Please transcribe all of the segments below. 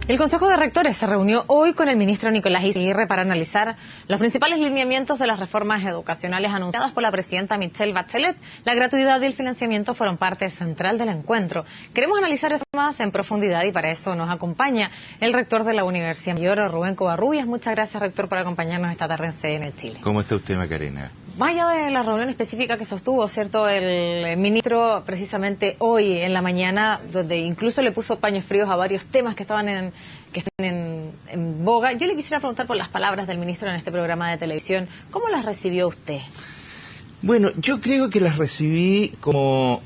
El Consejo de Rectores se reunió hoy con el ministro Nicolás Aguirre para analizar los principales lineamientos de las reformas educacionales anunciadas por la presidenta Michelle Bachelet. La gratuidad y el financiamiento fueron parte central del encuentro. Queremos analizar eso más en profundidad y para eso nos acompaña el rector de la Universidad Mayor, Rubén Covarrubias. Muchas gracias, rector, por acompañarnos esta tarde en CN Chile. ¿Cómo está usted, Macarena? Vaya de la reunión específica que sostuvo, ¿cierto?, el ministro precisamente hoy en la mañana, donde incluso le puso paños fríos a varios temas que están en boga. Yo le quisiera preguntar por las palabras del ministro en este programa de televisión. ¿Cómo las recibió usted? Bueno, yo creo que las recibí como...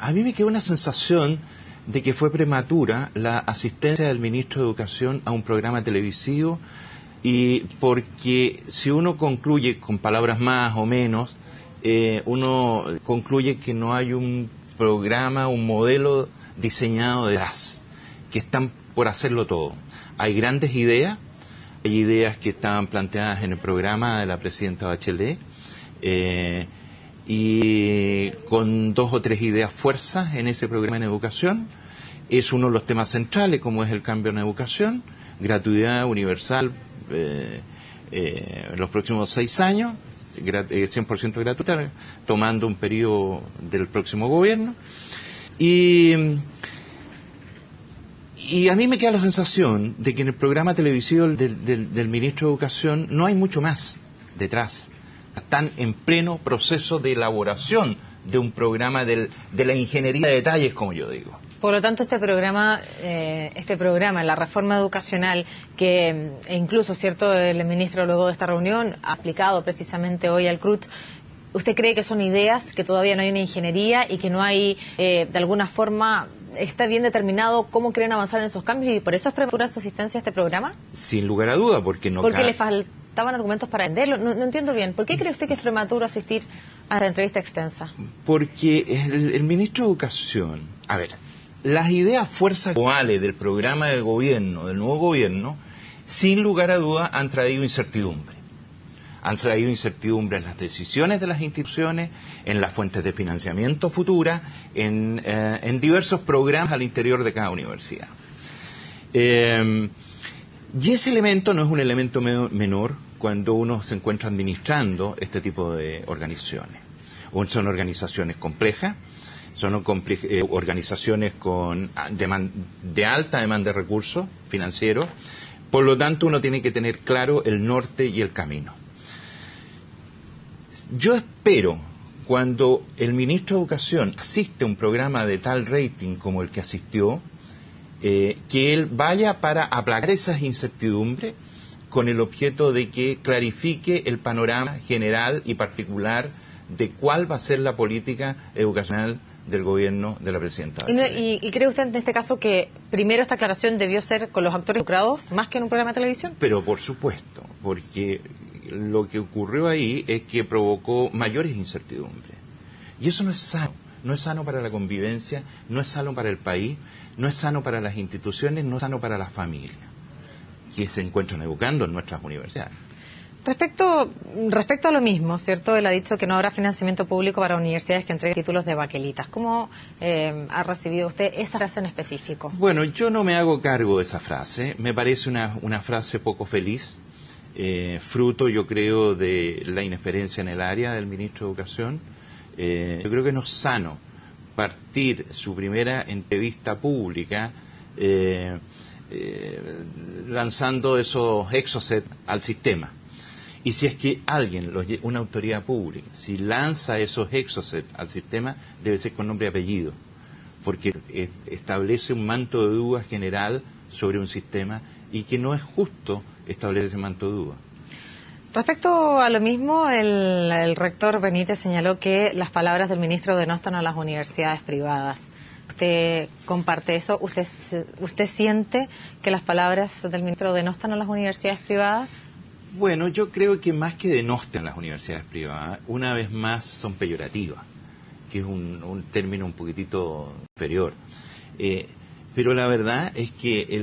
a mí me quedó una sensación de que fue prematura la asistencia del ministro de Educación a un programa televisivo, y porque si uno concluye con palabras más o menos, uno concluye que no hay un programa, un modelo diseñado detrás, que están por hacerlo todo. Hay grandes ideas, hay ideas que estaban planteadas en el programa de la presidenta Bachelet, y con 2 o 3 ideas fuerzas en ese programa en educación. Es uno de los temas centrales, como es el cambio en educación, gratuidad universal, los próximos 6 años, 100% gratuita, tomando un periodo del próximo gobierno. Y a mí me queda la sensación de que en el programa televisivo del ministro de Educación no hay mucho más detrás. Están en pleno proceso de elaboración de un programa de la ingeniería de detalles, como yo digo. Por lo tanto, este programa, la reforma educacional, que incluso, cierto, el ministro luego de esta reunión ha aplicado precisamente hoy al CRUT, ¿usted cree que son ideas, que todavía no hay una ingeniería y que no hay, de alguna forma, está bien determinado cómo quieren avanzar en esos cambios y por eso es prematura su asistencia a este programa? Sin lugar a duda, porque le faltaban argumentos para venderlo. No entiendo bien. ¿Por qué cree usted que es prematuro asistir a la entrevista extensa? Porque el ministro de Educación, a ver, las ideas fuerzas globales del programa del gobierno, del nuevo gobierno, sin lugar a duda han traído incertidumbre. Han traído incertidumbre en las decisiones de las instituciones, en las fuentes de financiamiento futuras, en diversos programas al interior de cada universidad. Y ese elemento no es un elemento menor cuando uno se encuentra administrando este tipo de organizaciones. Son organizaciones complejas, son organizaciones de alta demanda de recursos financieros, por lo tanto uno tiene que tener claro el norte y el camino. Yo espero, cuando el ministro de Educación asiste a un programa de tal rating como el que asistió, que él vaya para aplacar esas incertidumbres con el objeto de que clarifique el panorama general y particular de cuál va a ser la política educacional del gobierno de la presidenta Bachelet. ¿Y cree usted en este caso que primero esta aclaración debió ser con los actores involucrados más que en un programa de televisión? Pero por supuesto, porque lo que ocurrió ahí es que provocó mayores incertidumbres. Y eso no es sano. No es sano para la convivencia, no es sano para el país, no es sano para las instituciones, no es sano para las familias que se encuentran educando en nuestras universidades. Respecto a lo mismo, ¿cierto? Él ha dicho que no habrá financiamiento público para universidades que entreguen títulos de baquelitas. ¿Cómo ha recibido usted esa frase en específico? Bueno, yo no me hago cargo de esa frase. Me parece una frase poco feliz, fruto, yo creo, de la inexperiencia en el área del ministro de Educación. Yo creo que no es sano partir su primera entrevista pública lanzando esos exocet al sistema. Y si es que alguien, una autoridad pública, si lanza esos exocet al sistema, debe ser con nombre y apellido, porque establece un manto de duda general sobre un sistema y que no es justo establecer ese manto de duda. Respecto a lo mismo, el rector Benítez señaló que las palabras del ministro denostan a las universidades privadas. ¿Usted comparte eso? ¿Usted siente que las palabras del ministro denostan a las universidades privadas? Bueno, yo creo que más que denostan las universidades privadas, una vez más son peyorativas, que es un término un poquitito inferior. Pero la verdad es que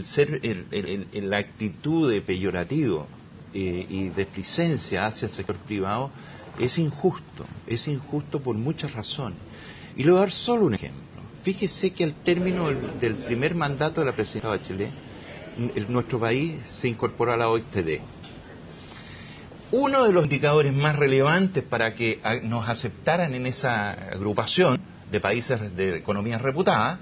la actitud de peyorativo y displicencia hacia el sector privado es injusto por muchas razones. Y le voy a dar solo un ejemplo. Fíjese que al término del primer mandato de la presidenta Bachelet, nuestro país se incorporó a la OECD. Uno de los indicadores más relevantes para que nos aceptaran en esa agrupación de países de economías reputadas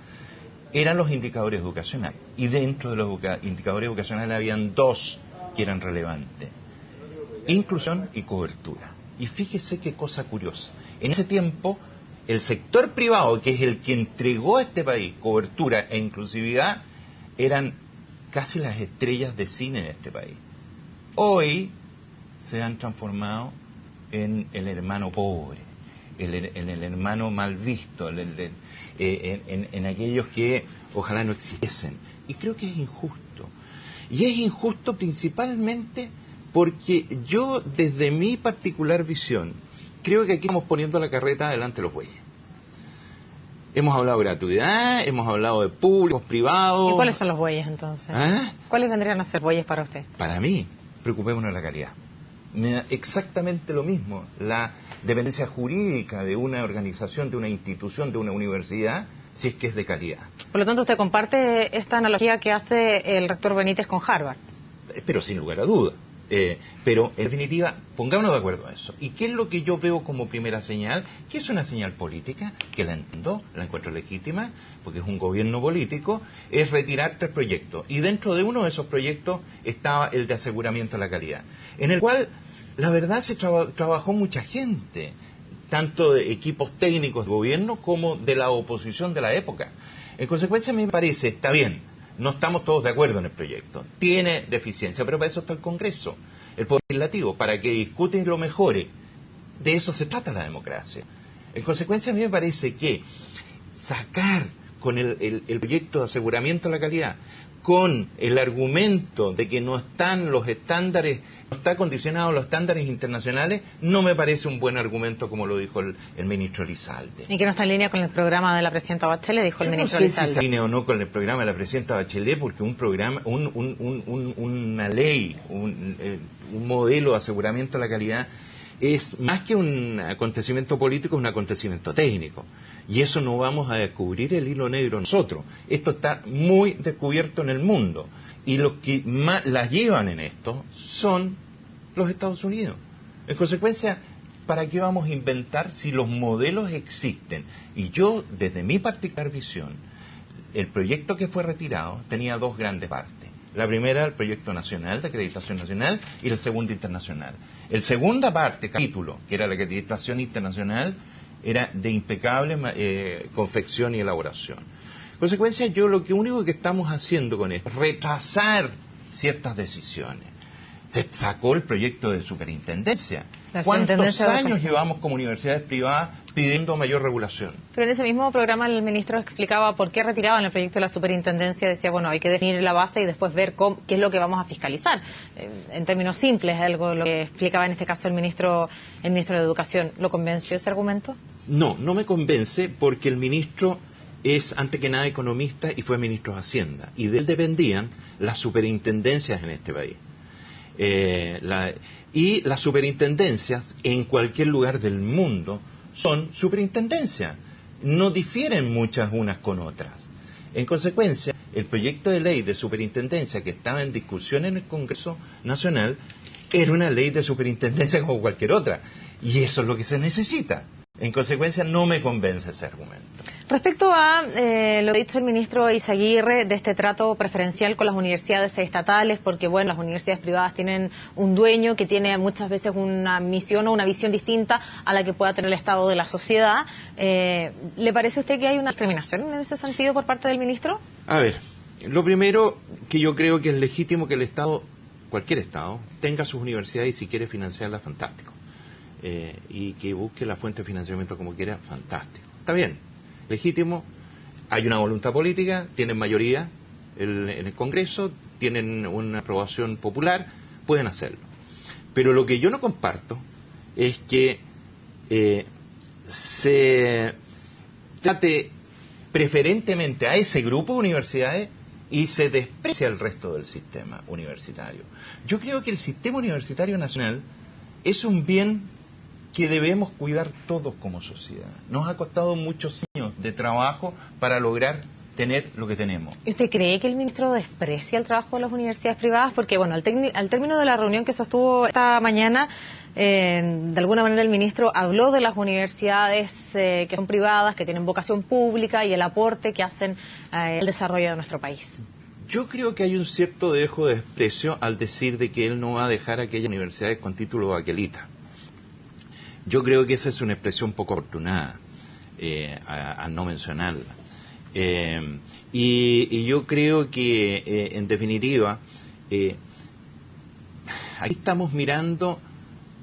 eran los indicadores educacionales. Y dentro de los indicadores educacionales habían dos que eran relevantes: inclusión y cobertura. Y fíjese qué cosa curiosa. En ese tiempo, el sector privado, que es el que entregó a este país cobertura e inclusividad, eran casi las estrellas de cine de este país. Hoy se han transformado en el hermano pobre, en el hermano mal visto, en aquellos que ojalá no existiesen. Y creo que es injusto. Y es injusto principalmente porque yo, desde mi particular visión, creo que aquí estamos poniendo la carreta delante de los bueyes. Hemos hablado de gratuidad, hemos hablado de públicos, privados. ¿Y cuáles son los bueyes entonces? ¿Ah? ¿Cuáles vendrían a ser bueyes para usted? Para mí, preocupémonos de la calidad. Me da exactamente lo mismo la dependencia jurídica de una organización, de una institución, de una universidad, si es que es de calidad. Por lo tanto, usted comparte esta analogía que hace el rector Benítez con Harvard. Pero sin lugar a duda. Pero en definitiva, pongámonos de acuerdo a eso. ¿Y qué es lo que yo veo como primera señal? Que es una señal política, que la entiendo, la encuentro legítima, porque es un gobierno político, es retirar 3 proyectos. Y dentro de uno de esos proyectos estaba el de aseguramiento de la calidad, en el cual, la verdad, se trabajó mucha gente, tanto de equipos técnicos del gobierno como de la oposición de la época. En consecuencia, me parece, está bien, no estamos todos de acuerdo en el proyecto, tiene deficiencia, pero para eso está el Congreso, el Poder Legislativo, para que discuten y lo mejore. De eso se trata la democracia. En consecuencia, a mí me parece que sacar con el proyecto de aseguramiento de la calidad, con el argumento de que no están los estándares, no está condicionado a los estándares internacionales, no me parece un buen argumento, como lo dijo el ministro Elizalde. Y que no está en línea con el programa de la presidenta Bachelet, dijo el ministro Elizalde. No sé si está en línea o no con el programa de la presidenta Bachelet, porque un programa, una ley, un modelo de aseguramiento de la calidad es más que un acontecimiento político, es un acontecimiento técnico. Y eso no vamos a descubrir el hilo negro nosotros. Esto está muy descubierto en el mundo. Y los que más las llevan en esto son los Estados Unidos. En consecuencia, ¿para qué vamos a inventar si los modelos existen? Y yo, desde mi particular visión, el proyecto que fue retirado tenía 2 grandes partes. La primera, el proyecto nacional, de acreditación nacional, y la segunda, internacional. El segunda parte, capítulo, que era la acreditación internacional, era de impecable confección y elaboración. En consecuencia, yo lo único que estamos haciendo con esto es retrasar ciertas decisiones. Se sacó el proyecto de superintendencia. ¿Cuántos años llevamos como universidades privadas pidiendo mayor regulación? Pero en ese mismo programa el ministro explicaba por qué retiraban el proyecto de la superintendencia. Decía, bueno, hay que definir la base y después ver qué es lo que vamos a fiscalizar. En términos simples, algo lo que explicaba en este caso el ministro de Educación. ¿Lo convenció ese argumento? No, no me convence, porque el ministro es, antes que nada, economista y fue ministro de Hacienda. Y de él dependían las superintendencias en este país. Y las superintendencias en cualquier lugar del mundo son superintendencias, no difieren muchas unas con otras. En consecuencia, el proyecto de ley de superintendencia que estaba en discusión en el Congreso Nacional era una ley de superintendencia como cualquier otra, y eso es lo que se necesita. En consecuencia, no me convence ese argumento. Respecto a lo que ha dicho el ministro Izaguirre de este trato preferencial con las universidades estatales, porque bueno, las universidades privadas tienen un dueño que tiene muchas veces una misión o una visión distinta a la que pueda tener el Estado de la sociedad. ¿Le parece a usted que hay una discriminación en ese sentido por parte del ministro? A ver, lo primero, que yo creo que es legítimo que el Estado, cualquier Estado, tenga sus universidades y si quiere financiarlas, fantástico. Y que busque la fuente de financiamiento como quiera, fantástico. Está bien, legítimo, hay una voluntad política, tienen mayoría en el Congreso, tienen una aprobación popular, pueden hacerlo. Pero lo que yo no comparto es que se trate preferentemente a ese grupo de universidades y se desprecia el resto del sistema universitario. Yo creo que el sistema universitario nacional es un bien que debemos cuidar todos como sociedad. Nos ha costado muchos años de trabajo para lograr tener lo que tenemos. ¿Y usted cree que el ministro desprecia el trabajo de las universidades privadas? Porque, bueno, al término de la reunión que sostuvo esta mañana, de alguna manera el ministro habló de las universidades que son privadas, que tienen vocación pública y el aporte que hacen al desarrollo de nuestro país. Yo creo que hay un cierto dejo de desprecio al decir de que él no va a dejar aquellas universidades con título baquelita. Yo creo que esa es una expresión poco afortunada, al no mencionarla. Y yo creo que, en definitiva, aquí estamos mirando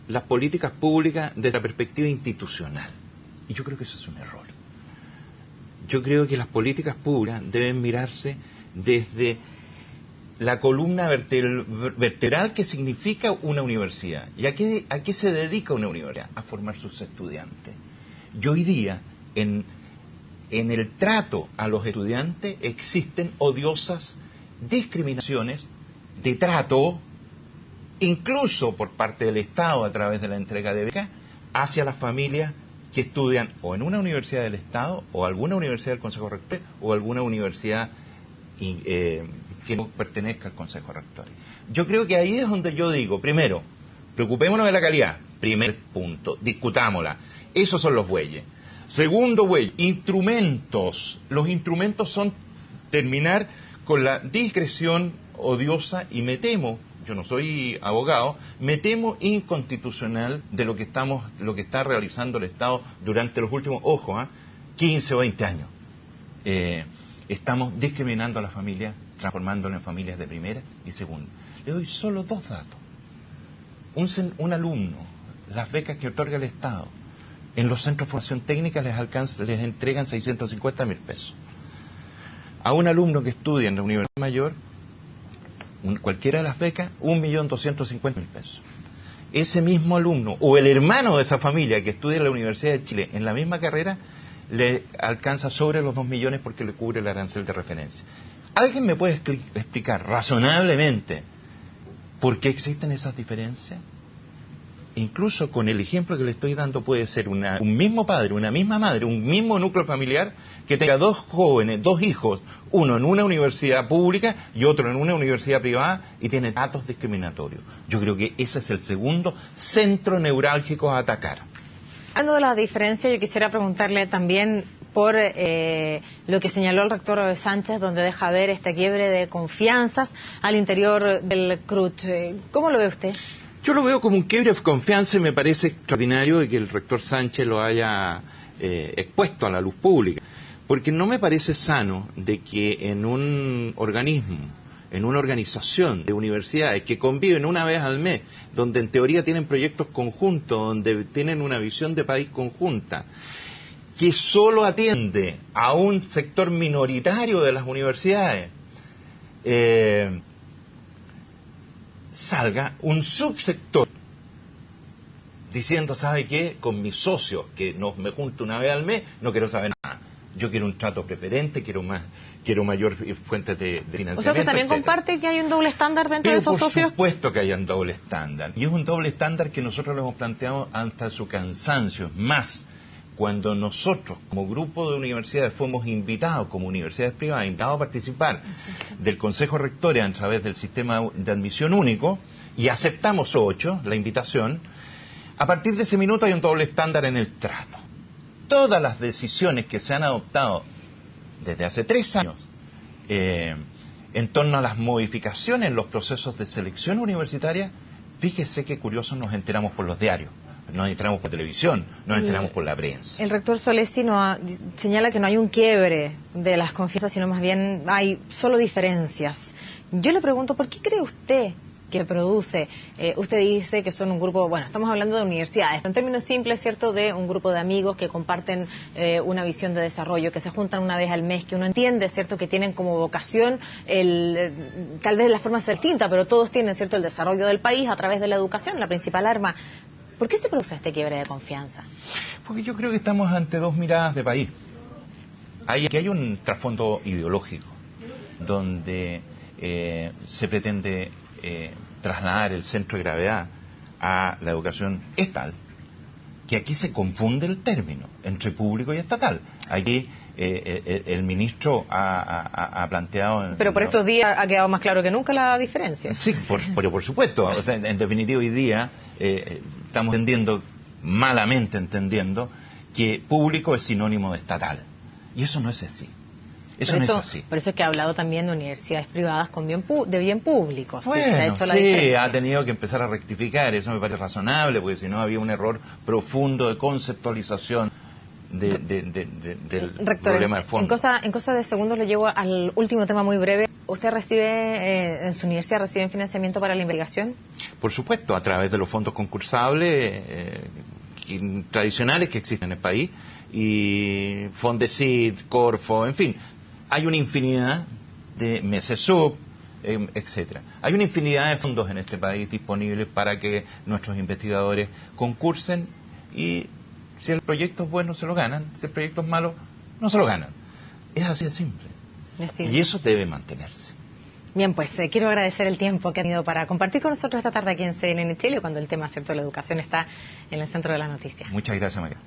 las políticas públicas desde la perspectiva institucional. Y yo creo que eso es un error. Yo creo que las políticas públicas deben mirarse desde la columna vertebral que significa una universidad. ¿Y a qué se dedica una universidad? A formar sus estudiantes. Y hoy día, en el trato a los estudiantes existen odiosas discriminaciones de trato, incluso por parte del Estado a través de la entrega de becas, hacia las familias que estudian o en una universidad del Estado, o alguna universidad del Consejo Rector, o alguna universidad que no pertenezca al Consejo Rector. Yo creo que ahí es donde yo digo, primero, preocupémonos de la calidad, primer punto, discutámosla, esos son los bueyes. Segundo buey, instrumentos. Los instrumentos son terminar con la discreción odiosa y me temo, yo no soy abogado, me temo inconstitucional de lo que está realizando el Estado durante los últimos, 15 o 20 años. Estamos discriminando a las familias, transformándolas en familias de primera y segunda. Le doy solo 2 datos. Un alumno, las becas que otorga el Estado, en los centros de formación técnica les entregan 650.000 pesos. A un alumno que estudia en la Universidad Mayor, cualquiera de las becas, 1.250.000 pesos. Ese mismo alumno, o el hermano de esa familia que estudia en la Universidad de Chile en la misma carrera, le alcanza sobre los 2 millones porque le cubre el arancel de referencia. ¿Alguien me puede explicar razonablemente por qué existen esas diferencias? Incluso con el ejemplo que le estoy dando puede ser un mismo padre, una misma madre, un mismo núcleo familiar que tenga 2 jóvenes, 2 hijos, uno en una universidad pública y otro en una universidad privada y tiene datos discriminatorios. Yo creo que ese es el segundo centro neurálgico a atacar. Hablando de la diferencia, yo quisiera preguntarle también por lo que señaló el rector Sánchez, donde deja ver este quiebre de confianzas al interior del CRUT. ¿Cómo lo ve usted? Yo lo veo como un quiebre de confianza y me parece extraordinario de que el rector Sánchez lo haya expuesto a la luz pública, porque no me parece sano de que en un organismo, en una organización de universidades que conviven una vez al mes, donde en teoría tienen proyectos conjuntos, donde tienen una visión de país conjunta, que solo atiende a un sector minoritario de las universidades, salga un subsector diciendo, ¿sabe qué? Con mis socios, que me junto una vez al mes, no quiero saber nada. Yo quiero un trato preferente, quiero mayor fuente de financiamiento. O sea, ¿usted también comparte que hay un doble estándar dentro de esos socios? Por supuesto que hay un doble estándar. Y es un doble estándar que nosotros lo hemos planteado hasta su cansancio. Más, cuando nosotros, como grupo de universidades, fuimos invitados, como universidades privadas, invitados a participar del Consejo Rector a través del sistema de admisión único, y aceptamos 8, la invitación, a partir de ese minuto hay un doble estándar en el trato. Todas las decisiones que se han adoptado desde hace 3 años en torno a las modificaciones en los procesos de selección universitaria, fíjese qué curioso, nos enteramos por los diarios. Nos enteramos por televisión, nos enteramos por la prensa. El rector Solesi señala que no hay un quiebre de las confianzas, sino más bien hay solo diferencias. Yo le pregunto, ¿por qué cree usted que se produce? Usted dice que son un grupo, bueno, estamos hablando de universidades, en términos simples, ¿cierto?, de un grupo de amigos que comparten una visión de desarrollo, que se juntan una vez al mes, que uno entiende, ¿cierto?, que tienen como vocación, tal vez la forma es distinta, pero todos tienen, ¿cierto?, el desarrollo del país a través de la educación, la principal arma. ¿Por qué se produce este quiebre de confianza? Porque yo creo que estamos ante 2 miradas de país. Aquí hay un trasfondo ideológico, donde se pretende trasladar el centro de gravedad a la educación estatal, que aquí se confunde el término entre público y estatal. Aquí el ministro ha planteado... Pero por estos días ha quedado más claro que nunca la diferencia. Sí, por supuesto. O sea, en definitiva, hoy día estamos malamente entendiendo, que público es sinónimo de estatal. Y eso no es así. Eso no es así. Por eso es que ha hablado también de universidades privadas con de bien público. Bueno, sí, ha tenido que empezar a rectificar. Eso me parece razonable, porque si no había un error profundo de conceptualización del Rector, problema de fondo. En cosa de segundos le llevo al último tema muy breve. ¿Usted recibe, en su universidad, reciben financiamiento para la investigación? Por supuesto, a través de los fondos concursables tradicionales que existen en el país, y Fondesit, Corfo, en fin, hay una infinidad de MESESUB, etcétera. Hay una infinidad de fondos en este país disponibles para que nuestros investigadores concursen, y si el proyecto es bueno se lo ganan, si el proyecto es malo no se lo ganan. Es así de simple. Y eso debe mantenerse. Bien, pues quiero agradecer el tiempo que ha tenido para compartir con nosotros esta tarde aquí en CNN Chile, cuando el tema, cierto, de la educación está en el centro de la noticia. Muchas gracias, María.